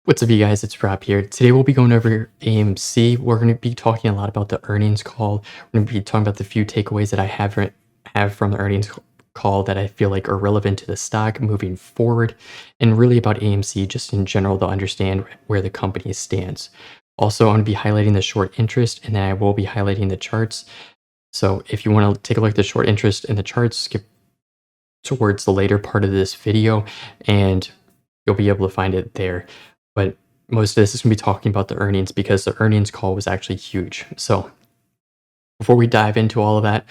What's up, you guys? It's Rob here. Today we'll be going over AMC. We're going to be talking a lot about the earnings call. We're going to be talking about the few takeaways that I have from the earnings call that I feel like are relevant to the stock moving forward, and really about AMC just in general to understand where the company stands. Also, I'm going to be highlighting the short interest, and then I will be highlighting the charts. So if you want to take a look at the short interest and the charts, skip towards the later part of this video, and you'll be able to find it there. But most of this is going to be talking about the earnings because the earnings call was actually huge. So before we dive into all of that,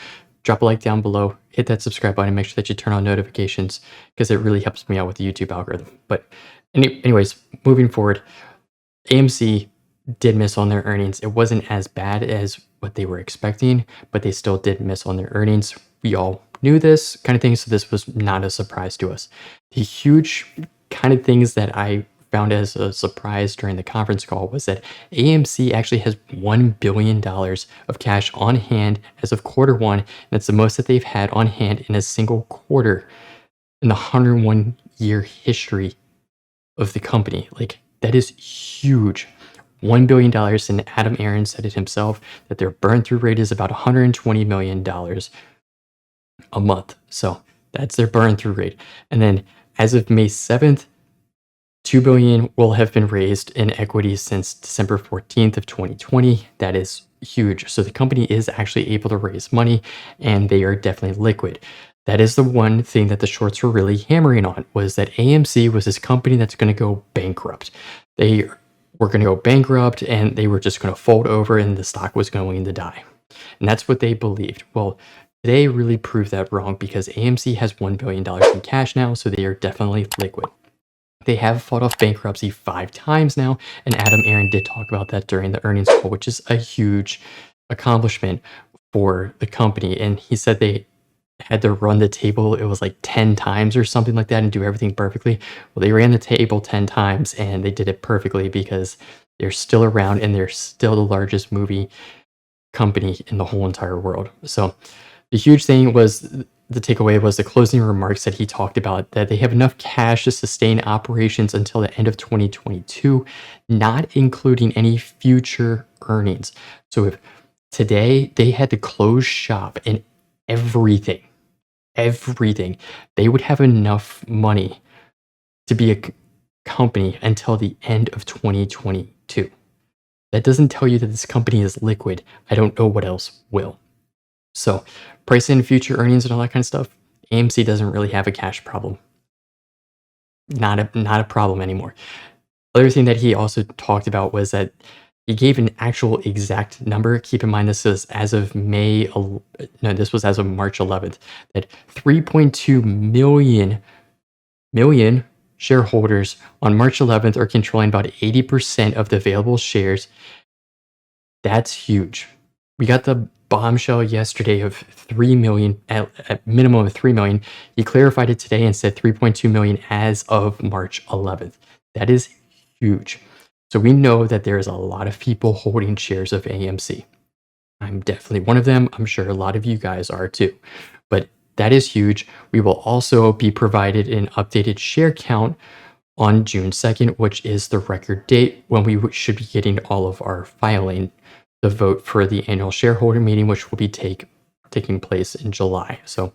drop a like down below, hit that subscribe button, make sure that you turn on notifications because it really helps me out with the YouTube algorithm. But anyways, moving forward, AMC did miss on their earnings. It wasn't as bad as what they were expecting, but they still did miss on their earnings. We all knew this kind of thing, so this was not a surprise to us. The huge kind of things that I found as a surprise during the conference call was that AMC actually has $1 billion of cash on hand as of quarter one. That's the most that they've had on hand in a single quarter in the 101-year history of the company. Like, that is huge. $1 billion, and Adam Aron said it himself that their burn through rate is about $120 million a month. So that's their burn through rate. And then as of May 7th, $2 billion will have been raised in equity since December 14th of 2020. That is huge. So the company is actually able to raise money, and they are definitely liquid. That is the one thing that the shorts were really hammering on, was that AMC was this company that's going to go bankrupt. They were going to go bankrupt, and they were just going to fold over, and the stock was going to die. And that's what they believed. Well, today really proved that wrong because AMC has $1 billion in cash now, so they are definitely liquid. They have fought off bankruptcy 5 times now, and Adam Aron did talk about that during the earnings call, which is a huge accomplishment for the company. And he said they had to run the table, it was like 10 times or something like that, and do everything perfectly. Well, they ran the table 10 times, and they did it perfectly because they're still around, and they're still the largest movie company in the whole entire world. So the huge thing was, the takeaway was the closing remarks that he talked about, that they have enough cash to sustain operations until the end of 2022, not including any future earnings. So if today they had to close shop and everything, they would have enough money to be a company until the end of 2022. That doesn't tell you that this company is liquid. I don't know what else will. So price in future earnings and all that kind of stuff, AMC doesn't really have a cash problem. Not a problem anymore. Other thing that he also talked about was that he gave an actual exact number. Keep in mind, this is as of this was as of March 11th, that 3.2 million shareholders on March 11th are controlling about 80% of the available shares. That's huge. We got the bombshell yesterday of 3 million, at minimum of 3 million. He clarified it today and said 3.2 million as of March 11th. That is huge. So we know that there is a lot of people holding shares of AMC. I'm definitely one of them. I'm sure a lot of you guys are too. But that is huge. We will also be provided an updated share count on June 2nd, which is the record date when we should be getting all of our filing, the vote for the annual shareholder meeting, which will be taking place in July. So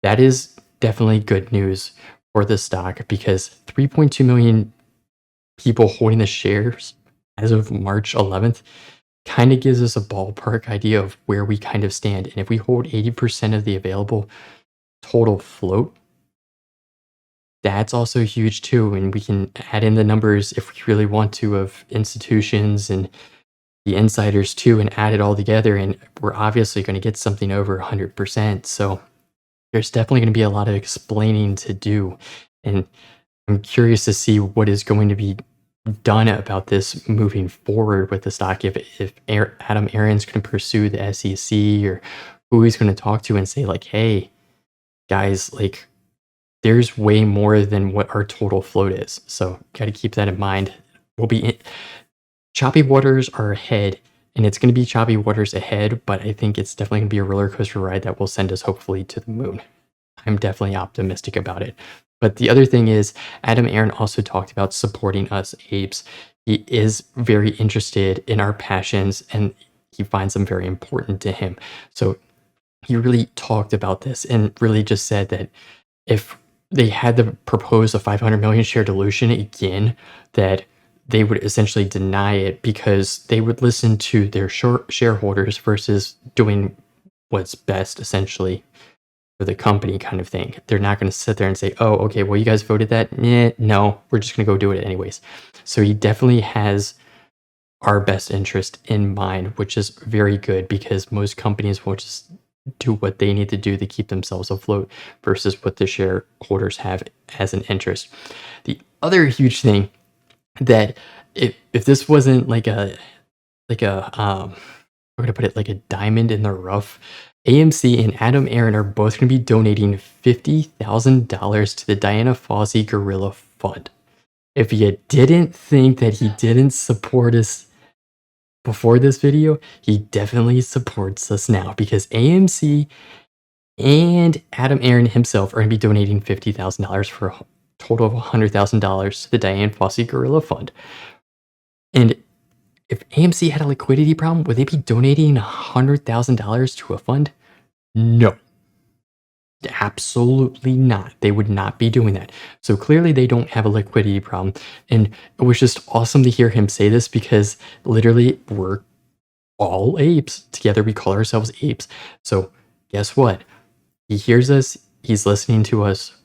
that is definitely good news for the stock, because 3.2 million people holding the shares as of March 11th kind of gives us a ballpark idea of where we kind of stand. And if we hold 80% of the available total float, that's also huge too. And we can add in the numbers, if we really want to, of institutions and the insiders too, and add it all together, and we're obviously going to get something over 100%. So there's definitely going to be a lot of explaining to do, and I'm curious to see what is going to be done about this moving forward with the stock. If Adam Aron's going to pursue the SEC, or who he's going to talk to and say like, hey guys, like, there's way more than what our total float is. So got to keep that in mind. We'll be choppy waters are ahead, and it's going to be choppy waters ahead, but I think it's definitely going to be a roller coaster ride that will send us hopefully to the moon. I'm definitely optimistic about it. But the other thing is, Aaron also talked about supporting us apes. He is very interested in our passions and he finds them very important to him. So he really talked about this and really just said that if they had to propose a 500 million share dilution again, that they would essentially deny it because they would listen to their shareholders versus doing what's best essentially for the company kind of thing. They're not going to sit there and say, oh, okay, well, you guys voted that. No, we're just going to go do it anyways. So he definitely has our best interest in mind, which is very good because most companies will just do what they need to do to keep themselves afloat versus what the shareholders have as an interest. The other huge thing that if this wasn't like a we're gonna put it like a diamond in the rough, AMC and Aaron are both gonna be donating $50,000 to the Diana Fossey Gorilla Fund. If you didn't think that he didn't support us before this video, he definitely supports us now because AMC and Aaron himself are going to be donating $50,000 for a total of $100,000 to the Diane Fossey Gorilla Fund. And if AMC had a liquidity problem, would they be donating $100,000 to a fund? No. Absolutely not. They would not be doing that. So clearly they don't have a liquidity problem. And it was just awesome to hear him say this because literally we're all apes. Together we call ourselves apes. So guess what? He hears us. He's listening to us.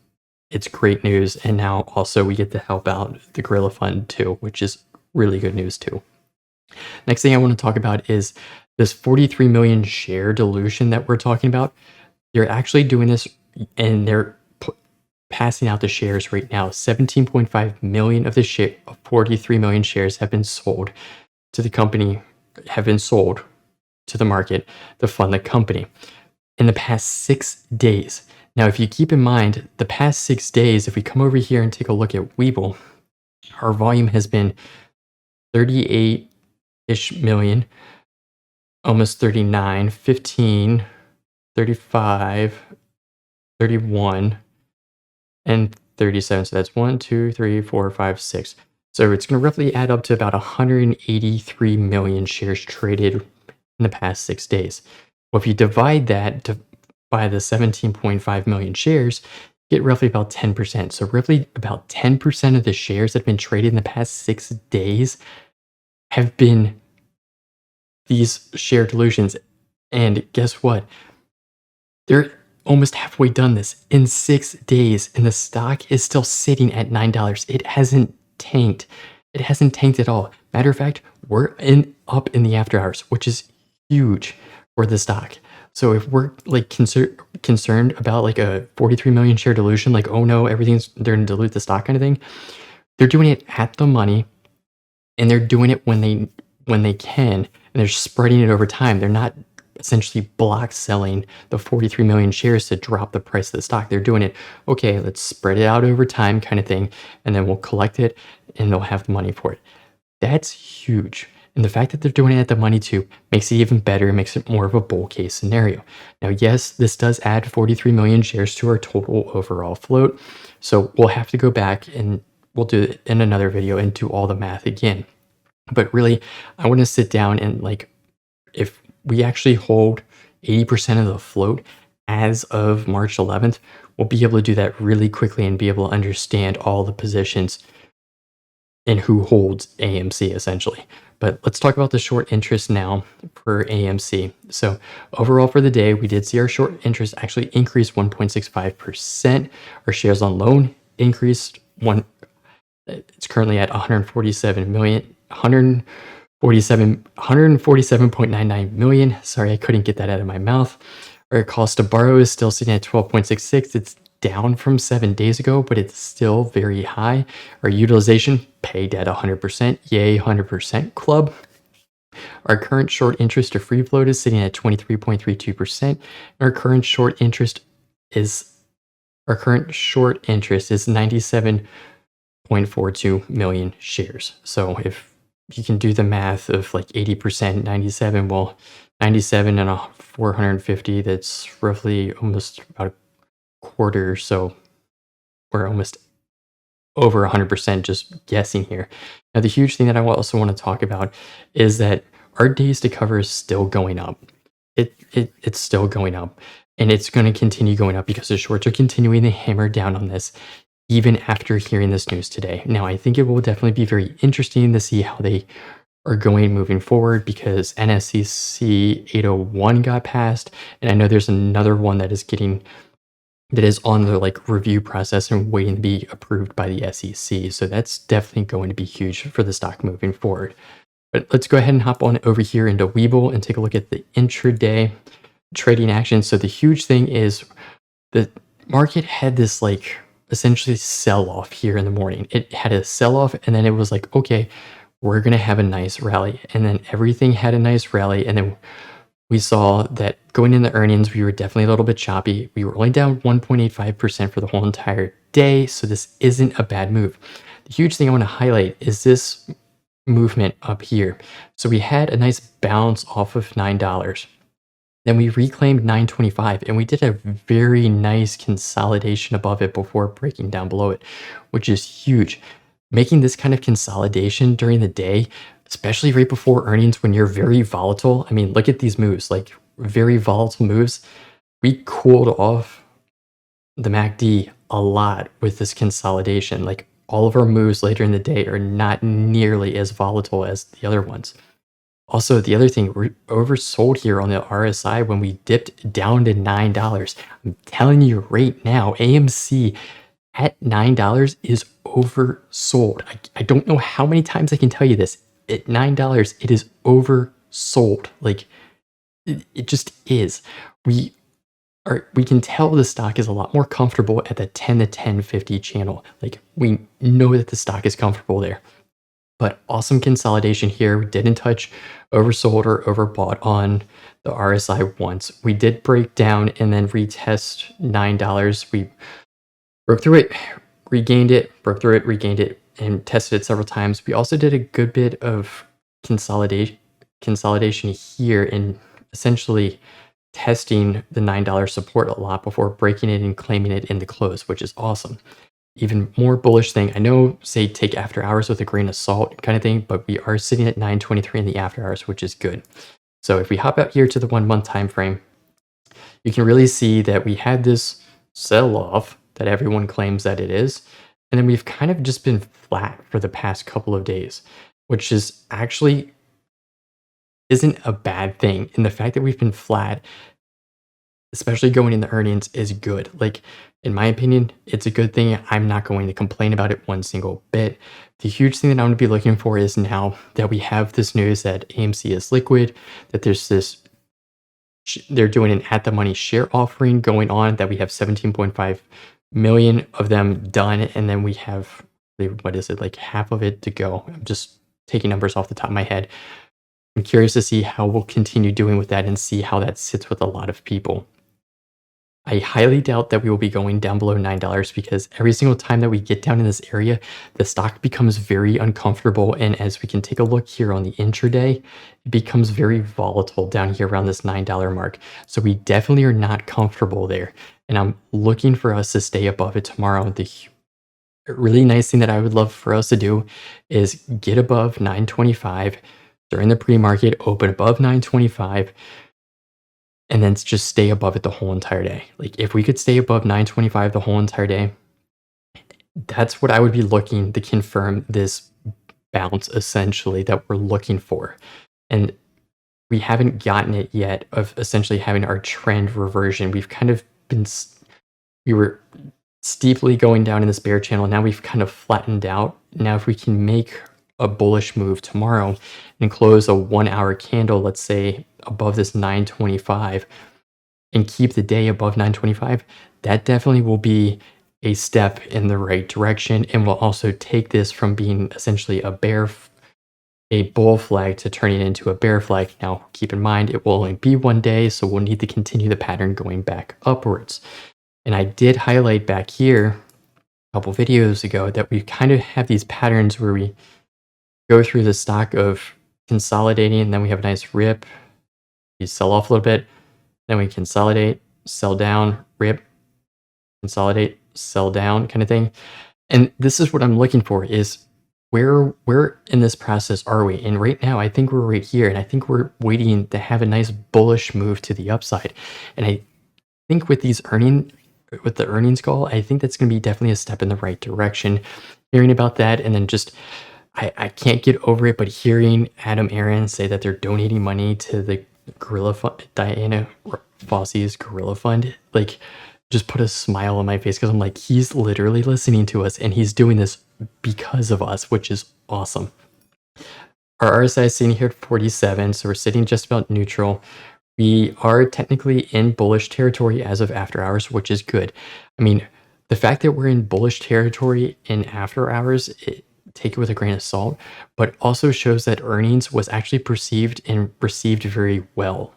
It's great news. And now also we get to help out the Gorilla Fund too, which is really good news too. Next thing I want to talk about is this 43 million share dilution that we're talking about. They're actually doing this and they're passing out the shares right now. 17.5 million of the 43 million shares have been sold to the company, have been sold to the market to fund the company in the past 6 days. Now, if you keep in mind the past 6 days, if we come over here and take a look at Webull, our volume has been 38-ish million, almost 39, 15, 35, 31, and 37. So that's 1, 2, 3, 4, 5, 6. So it's going to roughly add up to about 183 million shares traded in the past 6 days. Well, if you divide that by the 17.5 million shares, you get roughly about 10%. So roughly about 10% of the shares that have been traded in the past 6 days have been these share dilutions. And guess what? They're almost halfway done this in 6 days, and the stock is still sitting at $9. It hasn't tanked. It hasn't tanked at all. Matter of fact, we're up in the after hours, which is huge for the stock. So if we're like concerned about like a 43 million share dilution, like, oh no, they're gonna dilute the stock kind of thing, they're doing it at the money, and they're doing it when they can, and they're spreading it over time. They're not essentially block selling the 43 million shares to drop the price of the stock. They're doing it, okay, let's spread it out over time kind of thing, and then we'll collect it and they'll have the money for it. That's huge. And the fact that they're doing it at the money too makes it even better, makes it more of a bull case scenario. Now, yes, this does add 43 million shares to our total overall float. So we'll have to go back and we'll do it in another video and do all the math again. But really, I want to sit down and like, if we actually hold 80% of the float as of March 11th, we'll be able to do that really quickly and be able to understand all the positions and who holds AMC essentially. But let's talk about the short interest now for AMC. So overall for the day, we did see our short interest actually increase 1.65%. Our shares on loan increased it's currently at 147 million, 147.99 million. Sorry, I couldn't get that out of my mouth. Our cost to borrow is still sitting at 12.66. It's down from 7 days ago, but it's still very high. Our utilization paid at 100%. Yay, 100% club. Our current short interest to free float is sitting at 23.32%. Our current short interest is 97.42 million shares. So if you can do the math of like 80%, 97, well, 97 and 450, that's roughly almost about a quarter. So we're almost over 100% just guessing here. Now, the huge thing that I also want to talk about is that our days to cover is still going up. It's still going up, and it's going to continue going up because the shorts are continuing to hammer down on this even after hearing this news today. Now, I think it will definitely be very interesting to see how they are going moving forward because NSCC 801 got passed, and I know there's another one that is on the like review process and waiting to be approved by the SEC. So that's definitely going to be huge for the stock moving forward. But let's go ahead and hop on over here into Webull and take a look at the intraday trading action. So the huge thing is the market had this like essentially sell off here in the morning. It had a sell off and then it was like, okay, we're going to have a nice rally. And then everything had a nice rally. And then we saw that going into earnings, we were definitely a little bit choppy. We were only down 1.85% for the whole entire day. So this isn't a bad move. The huge thing I want to highlight is this movement up here. So we had a nice bounce off of $9. Then we reclaimed 925 and we did a very nice consolidation above it before breaking down below it, which is huge. Making this kind of consolidation during the day, especially right before earnings when you're very volatile. I mean, look at these moves, like very volatile moves. We cooled off the MACD a lot with this consolidation. Like all of our moves later in the day are not nearly as volatile as the other ones. Also, the other thing, we're oversold here on the RSI when we dipped down to $9. I'm telling you right now, AMC at $9 is oversold. I don't know how many times I can tell you this. At $9, it is oversold. Like, it just is. We can tell the stock is a lot more comfortable at the 10 to 1050 channel. Like, we know that the stock is comfortable there. But awesome consolidation here. We didn't touch oversold or overbought on the RSI once. We did break down and then retest $9. We broke through it, regained it, broke through it, regained it, and tested it several times. We also did a good bit of consolidation here in essentially testing the $9 support a lot before breaking it and claiming it in the close, which is awesome. Even more bullish thing, I know, say take after hours with a grain of salt kind of thing, but we are sitting at 923 in the after hours, which is good. So if we hop out here to the 1 month time frame, you can really see that we had this sell off that everyone claims that it is, and then we've kind of just been flat for the past couple of days, which is actually isn't a bad thing. And the fact that we've been flat, especially going into earnings, is good. Like, in my opinion, it's a good thing. I'm not going to complain about it one single bit. The huge thing that I'm going to be looking for is now that we have this news that AMC is liquid, that there's this, they're doing an at the money share offering going on, that we have 17.5 million of them done. And then we have, what is it, like half of it to go. I'm just taking numbers off the top of my head. I'm curious to see how we'll continue doing with that and see how that sits with a lot of people. I highly doubt that we will be going down below $9 because every single time that we get down in this area, the stock becomes very uncomfortable. And as we can take a look here on the intraday, it becomes very volatile down here around this $9 mark. So we definitely are not comfortable there. And I'm looking for us to stay above it tomorrow. The really nice thing that I would love for us to do is get above 925 during the pre-market, open above 925, and then just stay above it the whole entire day. Like, if we could stay above 925 the whole entire day, that's what I would be looking to confirm this bounce essentially that we're looking for. And we haven't gotten it yet of essentially having our trend reversion. We've kind of been, we were steeply going down in this bear channel. Now we've kind of flattened out. Now if we can make a bullish move tomorrow and close a 1 hour candle, let's say above this 925, and keep the day above 925, that definitely will be a step in the right direction and will also take this from being essentially a bull flag to turning it into a bear flag. Now, keep in mind, it will only be 1 day, so we'll need to continue the pattern going back upwards. And I did highlight back here a couple videos ago that we kind of have these patterns where we go through the stock of consolidating, and then we have a nice rip. You sell off a little bit, then we consolidate, sell down, rip, consolidate, sell down kind of thing. And this is what I'm looking for is where in this process are we? And right now, I think we're right here, and I think we're waiting to have a nice bullish move to the upside. And I think with the earnings call, I think that's going to be definitely a step in the right direction. Hearing about that, and then just I can't get over it, but hearing Aron say that they're donating money to the Gorilla Fund, Diana Fossey's Gorilla Fund, like just put a smile on my face because I'm like, he's literally listening to us and he's doing this because of us, which is awesome. Our RSI is sitting here at 47, so we're sitting just about neutral. We are technically in bullish territory as of after hours, which is good. I mean, the fact that we're in bullish territory in after hours, take it with a grain of salt, but also shows that earnings was actually perceived and received very well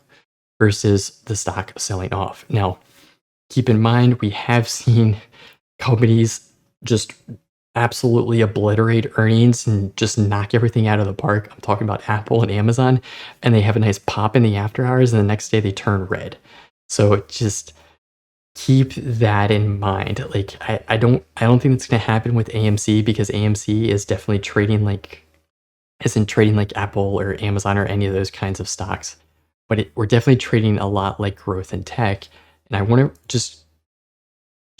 versus the stock selling off. Now, keep in mind, we have seen companies just absolutely obliterate earnings and just knock everything out of the park. I'm talking about Apple and Amazon, and they have a nice pop in the after hours, and the next day they turn red. So just keep that in mind. Like I don't think it's gonna happen with AMC because AMC is definitely trading like isn't trading like Apple or Amazon or any of those kinds of stocks. But we're definitely trading a lot like growth and tech. And I want to just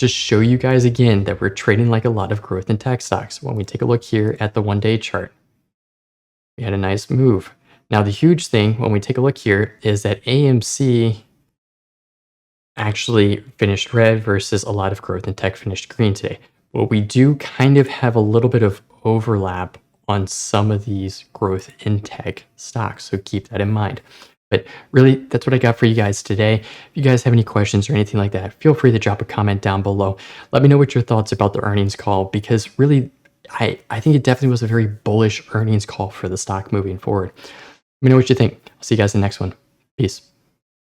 show you guys again that we're trading like a lot of growth and tech stocks. When we take a look here at the 1-day chart, we had a nice move. Now the huge thing when we take a look here is that AMC actually finished red versus a lot of growth and tech finished green today. But we do kind of have a little bit of overlap on some of these growth and tech stocks, so keep that in mind. But really, that's what I got for you guys today. If you guys have any questions or anything like that, feel free to drop a comment down below. Let me know what your thoughts about the earnings call, because really, I think it definitely was a very bullish earnings call for the stock moving forward. Let me know what you think. I'll see you guys in the next one. Peace.